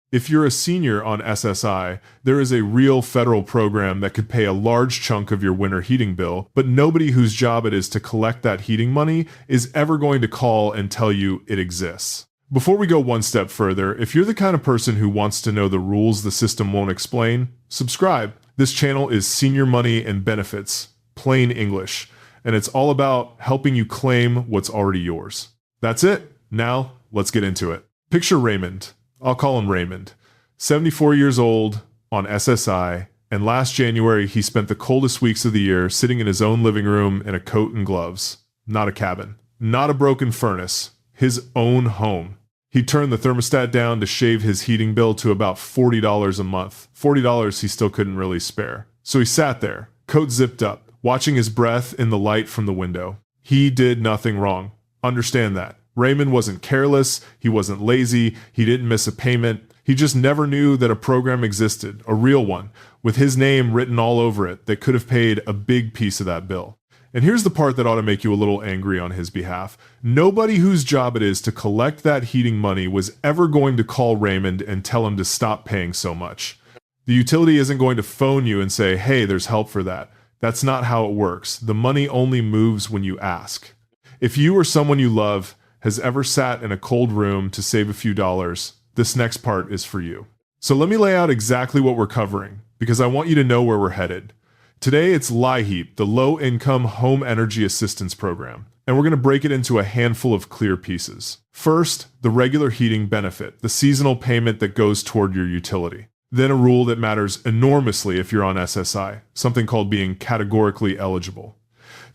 If you're a senior on SSI, there is a real federal program that could pay a large chunk of your winter heating bill, but nobody whose job it is to collect that heating money is ever going to call and tell you it exists. Before we go one step further, if you're the kind of person who wants to know the rules the system won't explain, subscribe. This channel is Senior Money and Benefits, plain English, and it's all about helping you claim what's already yours. That's it. Now, let's get into it. Picture Raymond. I'll call him Raymond. 74 years old, on SSI, and last January he spent the coldest weeks of the year sitting in his own living room in a coat and gloves. Not a cabin. Not a broken furnace. His own home. He turned the thermostat down to shave his heating bill to about $40 a month. $40 he still couldn't really spare. So he sat there, coat zipped up, watching his breath in the light from the window. He did nothing wrong. Understand that. Raymond wasn't careless, he wasn't lazy, he didn't miss a payment. He just never knew that a program existed, a real one, with his name written all over it that could have paid a big piece of that bill. And here's the part that ought to make you a little angry on his behalf. Nobody whose job it is to collect that heating money was ever going to call Raymond and tell him to stop paying so much. The utility isn't going to phone you and say, hey, there's help for that. That's not how it works. The money only moves when you ask. If you or someone you love has ever sat in a cold room to save a few dollars, this next part is for you. So let me lay out exactly what we're covering, because I want you to know where we're headed. Today it's LIHEAP, the Low Income Home Energy Assistance Program, and we're going to break it into a handful of clear pieces. First, the regular heating benefit, the seasonal payment that goes toward your utility. Then a rule that matters enormously if you're on SSI, something called being categorically eligible.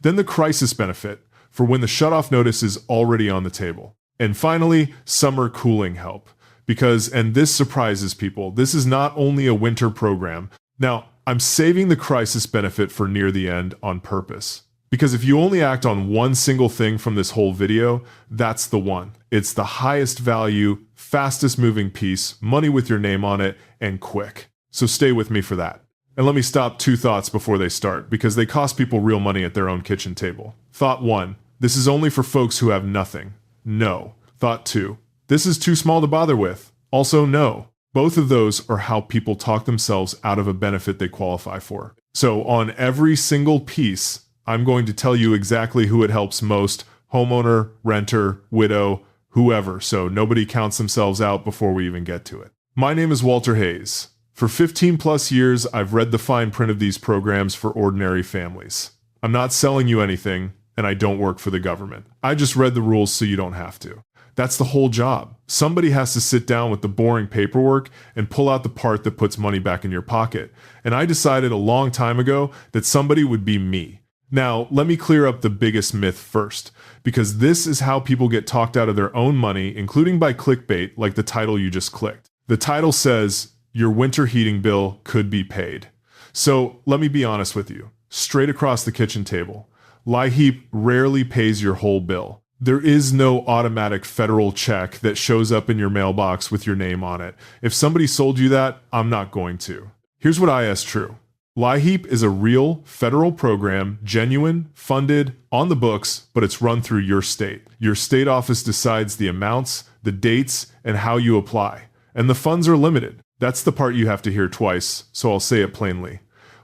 Then the crisis benefit, for when the shutoff notice is already on the table. And finally, summer cooling help. Because, and this surprises people, this is not only a winter program. Now, I'm saving the crisis benefit for near the end on purpose. Because if you only act on one single thing from this whole video, that's the one. It's the highest value, fastest moving piece, money with your name on it, and quick. So stay with me for that. And let me stop two thoughts before they start, because they cost people real money at their own kitchen table. Thought 1. This is only for folks who have nothing. No. Thought 2. This is too small to bother with. Also no. Both of those are how people talk themselves out of a benefit they qualify for. So on every single piece, I'm going to tell you exactly who it helps most: homeowner, renter, widow, whoever, so nobody counts themselves out before we even get to it. My name is Walter Hayes. For 15 plus years, I've read the fine print of these programs for ordinary families. I'm not selling you anything, and I don't work for the government. I just read the rules so you don't have to. That's the whole job. Somebody has to sit down with the boring paperwork and pull out the part that puts money back in your pocket. And I decided a long time ago that somebody would be me. Now, let me clear up the biggest myth first, because this is how people get talked out of their own money, including by clickbait like the title you just clicked. The title says, your winter heating bill could be paid. So let me be honest with you. Straight across the kitchen table, LIHEAP rarely pays your whole bill. There is no automatic federal check that shows up in your mailbox with your name on it. If somebody sold you that, I'm not going to. Here's what I ask true. LIHEAP is a real federal program, genuine, funded, on the books, but it's run through your state. Your state office decides the amounts, the dates, and how you apply. And the funds are limited. That's the part you have to hear twice, so I'll say it plainly.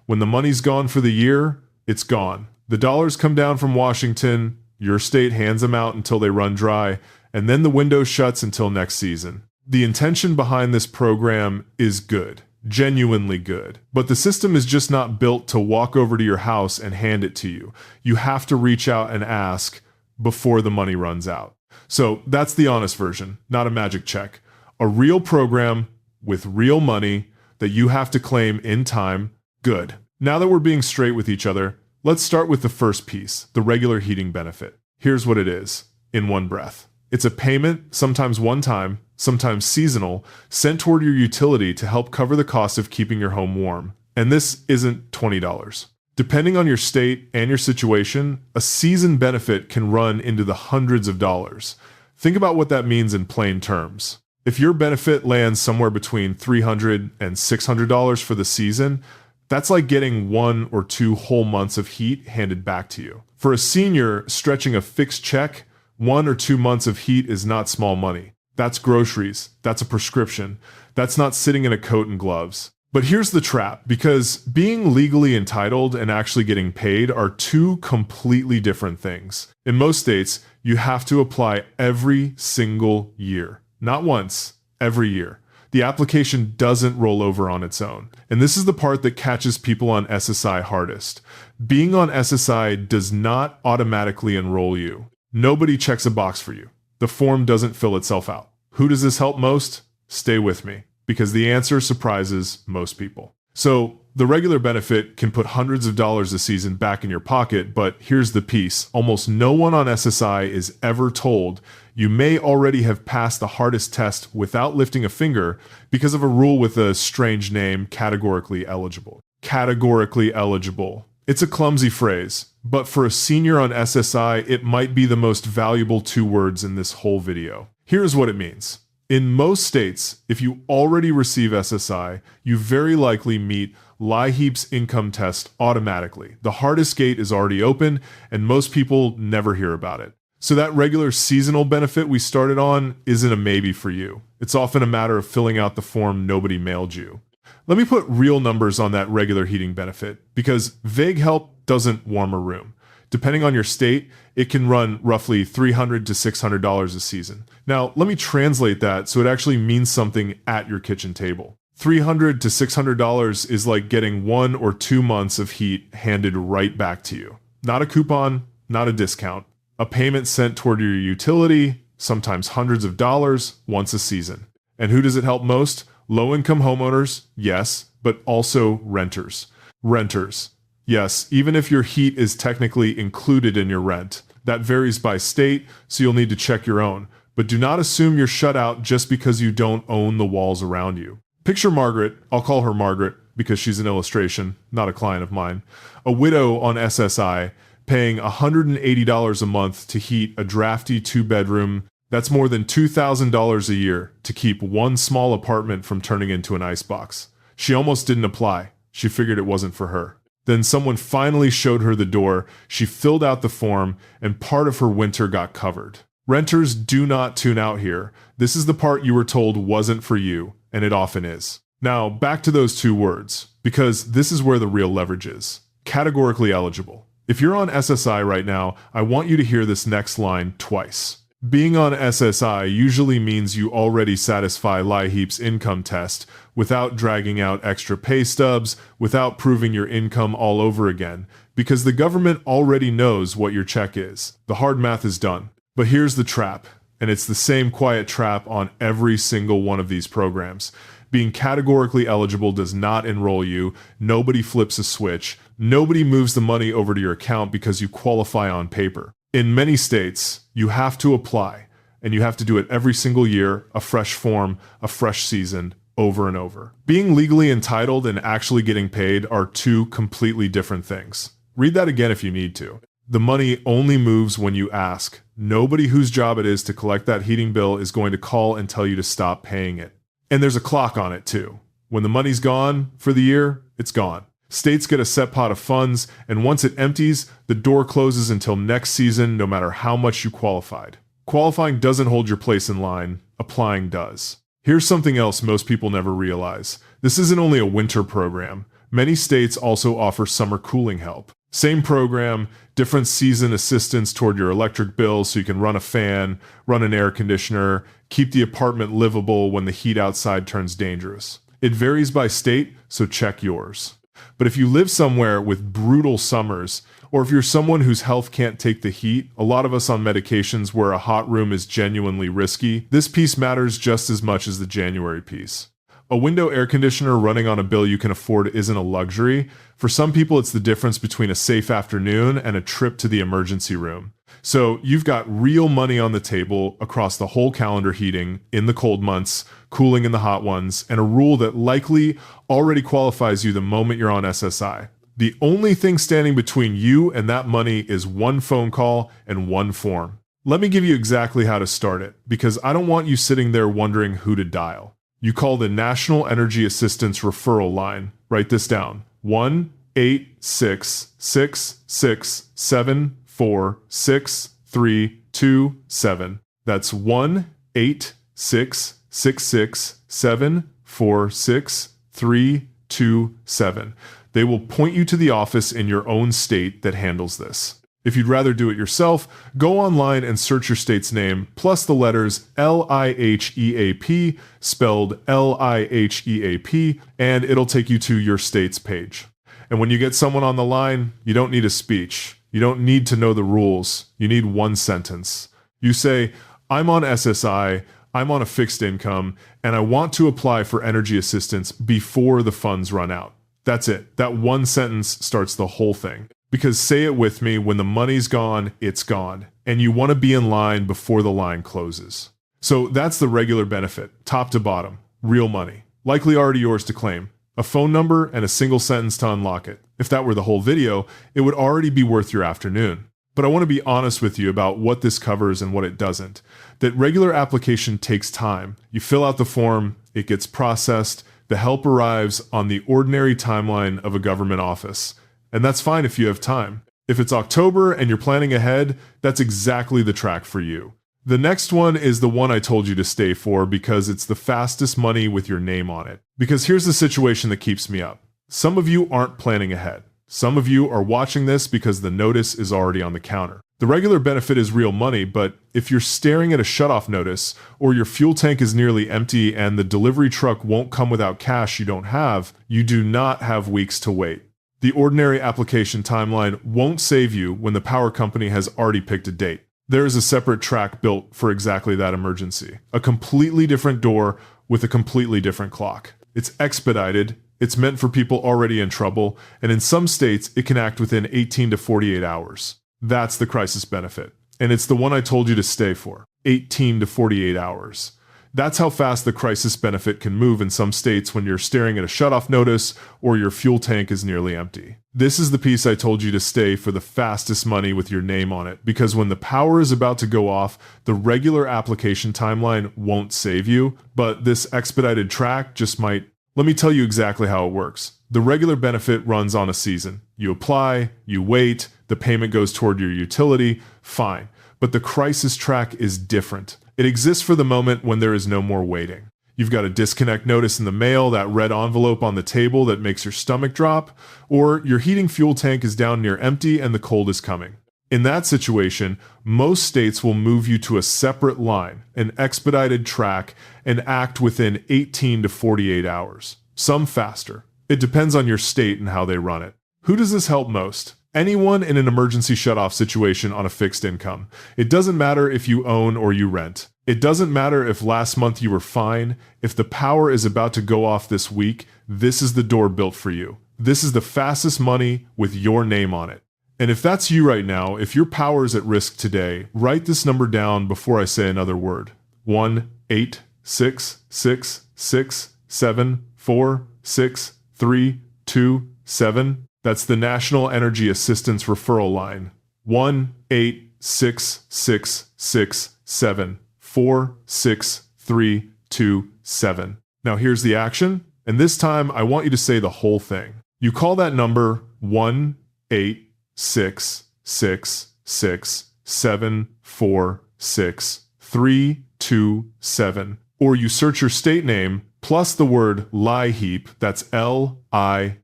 When the money's gone for the year, it's gone. The dollars come down from Washington, your state hands them out until they run dry, and then the window shuts until next season. The intention behind this program is good, genuinely good, but the system is just not built to walk over to your house and hand it to you. You have to reach out and ask before the money runs out. So that's the honest version, not a magic check. A real program with real money that you have to claim in time. Good. Now that we're being straight with each other, let's start with the first piece, the regular heating benefit. Here's what it is, in one breath. It's a payment, sometimes one time, sometimes seasonal, sent toward your utility to help cover the cost of keeping your home warm. And this isn't $20. Depending on your state and your situation, a season benefit can run into the hundreds of dollars. Think about what that means in plain terms. If your benefit lands somewhere between $300 and $600 for the season, that's like getting 1 or 2 whole months of heat handed back to you. For a senior, stretching a fixed check, 1 or 2 months of heat is not small money. That's groceries. That's a prescription. That's not sitting in a coat and gloves. But here's the trap, because being legally entitled and actually getting paid are two completely different things. In most states, you have to apply every single year. Not once, every year. The application doesn't roll over on its own. And this is the part that catches people on SSI hardest. Being on SSI does not automatically enroll you. Nobody checks a box for you. The form doesn't fill itself out. Who does this help most? Stay with me, because the answer surprises most people. So the regular benefit can put hundreds of dollars a season back in your pocket, but here's the piece. Almost no one on SSI is ever told you may already have passed the hardest test without lifting a finger because of a rule with a strange name, categorically eligible. Categorically eligible. It's a clumsy phrase, but for a senior on SSI, it might be the most valuable 2 words in this whole video. Here's what it means. In most states, if you already receive SSI, you very likely meet LIHEAP's income test automatically. The hardest gate is already open, and most people never hear about it. So that regular seasonal benefit we started on isn't a maybe for you. It's often a matter of filling out the form nobody mailed you. Let me put real numbers on that regular heating benefit, because vague help doesn't warm a room. Depending on your state, it can run roughly $300 to $600 a season. Now, let me translate that so it actually means something at your kitchen table. $300 to $600 is like getting 1 or 2 months of heat handed right back to you. Not a coupon, not a discount. A payment sent toward your utility, sometimes hundreds of dollars, once a season. And who does it help most? Low-income homeowners, yes, but also renters. Renters. Yes, even if your heat is technically included in your rent. That varies by state, so you'll need to check your own. But do not assume you're shut out just because you don't own the walls around you. Picture Margaret, I'll call her Margaret because she's an illustration, not a client of mine, a widow on SSI, paying $180 a month to heat a drafty 2-bedroom. That's more than $2,000 a year to keep one small apartment from turning into an icebox. She almost didn't apply. She figured it wasn't for her. Then someone finally showed her the door, she filled out the form, and part of her winter got covered. Renters do not tune out here. This is the part you were told wasn't for you, and it often is. Now, back to those 2 words, because this is where the real leverage is. Categorically eligible. If you're on SSI right now, I want you to hear this next line twice. Being on SSI usually means you already satisfy LIHEAP's income test without dragging out extra pay stubs, without proving your income all over again, because the government already knows what your check is. The hard math is done. But here's the trap, and it's the same quiet trap on every single one of these programs. Being categorically eligible does not enroll you. Nobody flips a switch. Nobody moves the money over to your account because you qualify on paper. In many states, you have to apply, and you have to do it every single year, a fresh form, a fresh season, over and over. Being legally entitled and actually getting paid are 2 completely different things. Read that again if you need to. The money only moves when you ask. Nobody whose job it is to collect that heating bill is going to call and tell you to stop paying it. And there's a clock on it too. When the money's gone for the year, it's gone. States get a set pot of funds, and once it empties, the door closes until next season, no matter how much you qualified. Qualifying doesn't hold your place in line, applying does. Here's something else most people never realize. This isn't only a winter program. Many states also offer summer cooling help. Same program, different season assistance toward your electric bill so you can run a fan, run an air conditioner, keep the apartment livable when the heat outside turns dangerous. It varies by state, so check yours. But if you live somewhere with brutal summers, or if you're someone whose health can't take the heat, a lot of us on medications where a hot room is genuinely risky, this piece matters just as much as the January piece. A window air conditioner running on a bill you can afford isn't a luxury. For some people, it's the difference between a safe afternoon and a trip to the emergency room. So you've got real money on the table across the whole calendar heating in the cold months, cooling in the hot ones, and a rule that likely already qualifies you the moment you're on SSI. The only thing standing between you and that money is one phone call and one form. Let me give you exactly how to start it, because I don't want you sitting there wondering who to dial. You call the National Energy Assistance Referral Line. Write this down. 1-866-667-46327. That's 1-866 866-746-327. They will point you to the office in your own state that handles this. If you'd rather do it yourself, go online and search your state's name, plus the letters LIHEAP, spelled LIHEAP, and it'll take you to your state's page. And when you get someone on the line, you don't need a speech. You don't need to know the rules. You need one sentence. You say, I'm on SSI, I'm on a fixed income, and I want to apply for energy assistance before the funds run out. That's it. That one sentence starts the whole thing. Because say it with me, when the money's gone, it's gone. And you want to be in line before the line closes. So that's the regular benefit, top to bottom, real money. Likely already yours to claim. A phone number and a single sentence to unlock it. If that were the whole video, it would already be worth your afternoon. But I want to be honest with you about what this covers and what it doesn't. That regular application takes time. You fill out the form, it gets processed, the help arrives on the ordinary timeline of a government office. And that's fine if you have time. If it's October and you're planning ahead, that's exactly the track for you. The next one is the one I told you to stay for because it's the fastest money with your name on it. Because here's the situation that keeps me up. Some of you aren't planning ahead. Some of you are watching this because the notice is already on the counter. The regular benefit is real money, but if you're staring at a shutoff notice, or your fuel tank is nearly empty and the delivery truck won't come without cash you don't have, you do not have weeks to wait. The ordinary application timeline won't save you when the power company has already picked a date. There is a separate track built for exactly that emergency. A completely different door with a completely different clock. It's expedited, it's meant for people already in trouble, and in some states it can act within 18 to 48 hours. That's the crisis benefit. And it's the one I told you to stay for. 18 to 48 hours. That's how fast the crisis benefit can move in some states when you're staring at a shutoff notice or your fuel tank is nearly empty. This is the piece I told you to stay for the fastest money with your name on it, because when the power is about to go off, the regular application timeline won't save you, but this expedited track just might. Let me tell you exactly how it works. The regular benefit runs on a season. You apply, you wait, the payment goes toward your utility, fine. But the crisis track is different. It exists for the moment when there is no more waiting. You've got a disconnect notice in the mail, that red envelope on the table that makes your stomach drop, or your heating fuel tank is down near empty and the cold is coming. In that situation, most states will move you to a separate line, an expedited track, and act within 18 to 48 hours. Some faster. It depends on your state and how they run it. Who does this help most? Anyone in an emergency shutoff situation on a fixed income. It doesn't matter if you own or you rent. It doesn't matter if last month you were fine. If the power is about to go off this week, this is the door built for you. This is the fastest money with your name on it. And if that's you right now, if your power is at risk today, write this number down before I say another word. 1-866-667-4-6-3-2-7. That's the National Energy Assistance Referral Line. 1-866-667-4-6-3-2-7. Now here's the action, and this time I want you to say the whole thing. You call that number 1-866-667-4-6-3-2-7, or you search your state name plus the word LIHEAP, that's LIHEAP,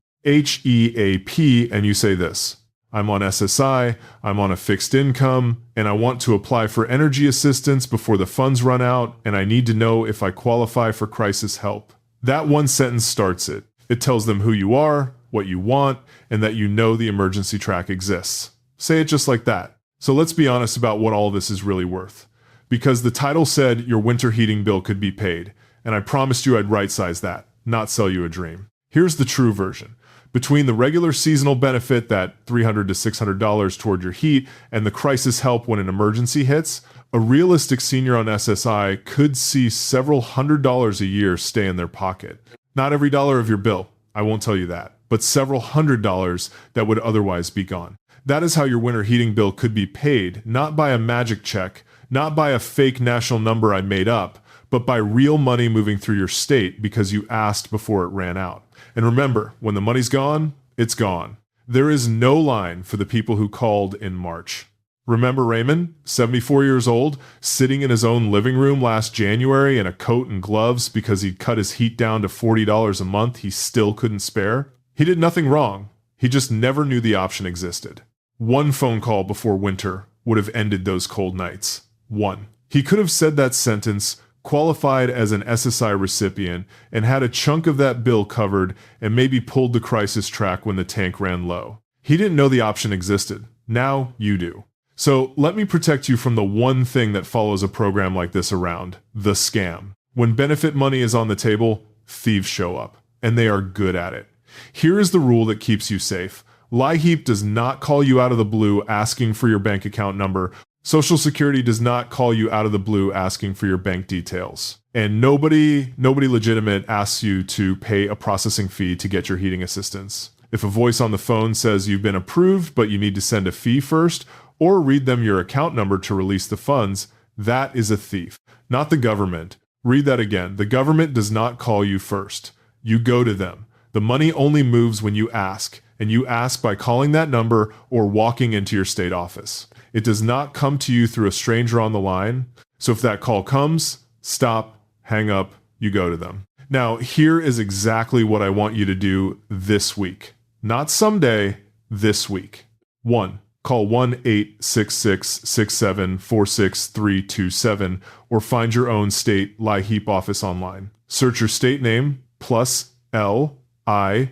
and you say this. I'm on SSI, I'm on a fixed income, and I want to apply for energy assistance before the funds run out, and I need to know if I qualify for crisis help. That one sentence starts it. It tells them who you are, what you want, and that you know the emergency track exists. Say it just like that. So let's be honest about what all this is really worth. Because the title said your winter heating bill could be paid, and I promised you I'd right-size that, not sell you a dream. Here's the true version. Between the regular seasonal benefit, that $300 to $600 toward your heat, and the crisis help when an emergency hits, a realistic senior on SSI could see several $100s a year stay in their pocket. Not every dollar of your bill, I won't tell you that, but several $100s that would otherwise be gone. That is how your winter heating bill could be paid, not by a magic check, not by a fake national number I made up, but by real money moving through your state because you asked before it ran out. And remember, when the money's gone, it's gone. There is no line for the people who called in March. Remember Raymond, 74 years old, sitting in his own living room last January in a coat and gloves because he'd cut his heat down to $40 a month he still couldn't spare? He did nothing wrong. He just never knew the option existed. One phone call before winter would have ended those cold nights. One. He could have said that sentence, qualified as an SSI recipient, and had a chunk of that bill covered and maybe pulled the crisis track when the tank ran low. He didn't know the option existed. Now you do. So let me protect you from the one thing that follows a program like this around: the scam. When benefit money is on the table, thieves show up, and they are good at it. Here is the rule that keeps you safe. LIHEAP does not call you out of the blue asking for your bank account number. Social Security does not call you out of the blue asking for your bank details. And nobody legitimate asks you to pay a processing fee to get your heating assistance. If a voice on the phone says you've been approved but you need to send a fee first, or read them your account number to release the funds, that is a thief, not the government. Read that again. The government does not call you first. You go to them. The money only moves when you ask, and you ask by calling that number or walking into your state office. It does not come to you through a stranger on the line. So if that call comes, stop, hang up, you go to them. Now, here is exactly what I want you to do this week. Not someday, this week. 1. Call 1-866-67-46327 or find your own state LIHEAP office online. Search your state name plus LIHEAP.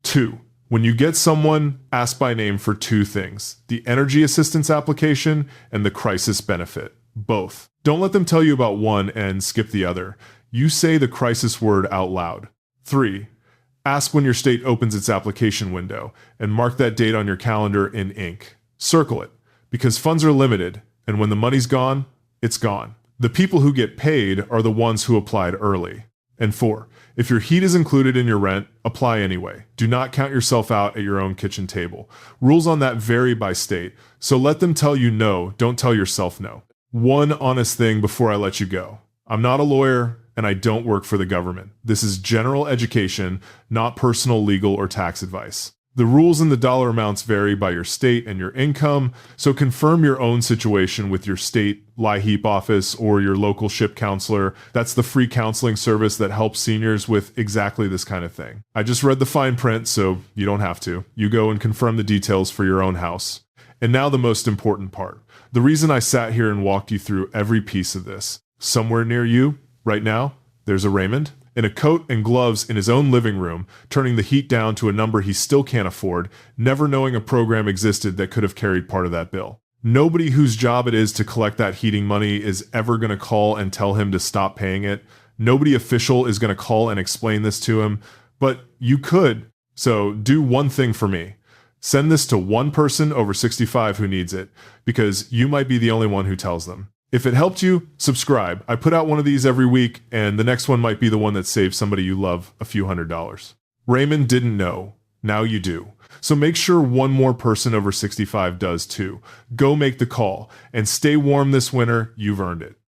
2. When you get someone, ask by name for two things: the energy assistance application and the crisis benefit. Both. Don't let them tell you about one and skip the other. You say the crisis word out loud. 3. Ask when your state opens its application window, and mark that date on your calendar in ink. Circle it, because funds are limited, and when the money's gone, it's gone. The people who get paid are the ones who applied early. And 4, if your heat is included in your rent, apply anyway. Do not count yourself out at your own kitchen table. Rules on that vary by state, so let them tell you no, don't tell yourself no. One honest thing before I let you go. I'm not a lawyer, and I don't work for the government. This is general education, not personal legal or tax advice. The rules and the dollar amounts vary by your state and your income, so confirm your own situation with your state LIHEAP office or your local SHIP counselor. That's the free counseling service that helps seniors with exactly this kind of thing. I just read the fine print, so you don't have to. You go and confirm the details for your own house. And now the most important part. The reason I sat here and walked you through every piece of this. Somewhere near you, right now, there's a Raymond in a coat and gloves in his own living room, turning the heat down to a number he still can't afford, never knowing a program existed that could have carried part of that bill. Nobody whose job it is to collect that heating money is ever going to call and tell him to stop paying it. Nobody official is going to call and explain this to him, but you could. So do one thing for me. Send this to one person over 65 who needs it, because you might be the only one who tells them. If it helped you, subscribe. I put out one of these every week, and the next one might be the one that saves somebody you love a few $100s. Raymond didn't know. Now you do. So make sure one more person over 65 does too. Go make the call, and stay warm this winter. You've earned it.